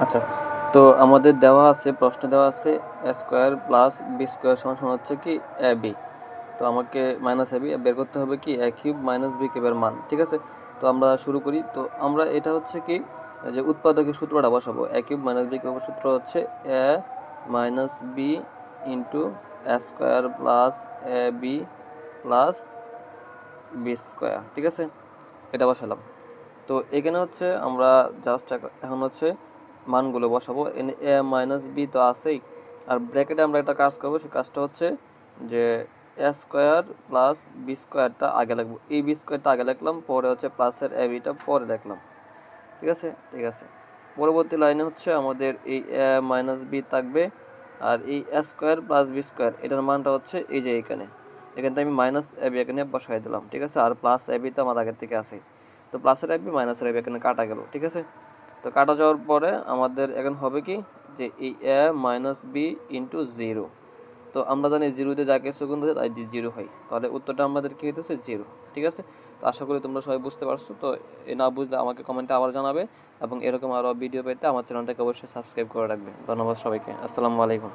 আচ্ছা, তো আমাদের দেওয়া আছে, প্রশ্নে দেওয়া আছে a square plus b square সমান সমান হচ্ছে কি ab। তো আমাকে মাইনাস ab বের করতে হবে কি a কিউব মাইনাস b কিউবের মান, ঠিক আছে। তো আমরা শুরু করি। তো আমরা এটা হচ্ছে কি যে উৎপাদকের সূত্রটা বসাবো। a কিউব মাইনাস b কিউবের সূত্র হচ্ছে a minus b into a square plus ab plus b square, ঠিক আছে। এটা বসালাম। তো এখানে হচ্ছে আমরা জাস্ট এখন হচ্ছে মানগুলো বসাবো। এখানে এ মাইনাস বি তো আছেই, আর ব্র্যাকেটে আমরা একটা কাজ করবো। সেই কাজটা হচ্ছে যে এ স্কোয়ার প্লাস বি স্কোয়ারটা আগে লিখবো। এই বি স্কোয়ারটা আগে লিখলাম, পরে হচ্ছে প্লাসের এ বিটা পরে লিখলাম, ঠিক আছে। ঠিক আছে, পরবর্তী লাইনে হচ্ছে আমাদের এই এ মাইনাস বি থাকবে, আর এই এ স্কোয়ার প্লাস বি স্কোয়ার এটার মানটা হচ্ছে এই যে এখানে থেকে আমি মাইনাস এ বি এখানে বসাই দিলাম, ঠিক আছে। আর প্লাস এ বি তো আমার আগের থেকে আছে, তো প্লাসের এ বি মাইনাসের এ বি এখানে কাটা গেল, ঠিক আছে। তো কাটা যাওয়ার পরে আমাদের এখন হবে কি যে এই এ মাইনাস বি ইন্টু জিরো। তো আমরা জানি জিরোতে যা কিছু গুণ থাকে তাই জিরো হয়, তাহলে উত্তরটা আমাদের কি হইতেছে জিরো, ঠিক আছে। তো আশা করি তোমরা সবাই বুঝতে পারছো। তো এ না বুঝলে আমাকে কমেন্টে আবার জানাবে, এবং এরকম আরও ভিডিও পেতে আমার চ্যানেলটাকে অবশ্যই সাবস্ক্রাইব করে রাখবে। ধন্যবাদ সবাইকে, আসসালামু আলাইকুম।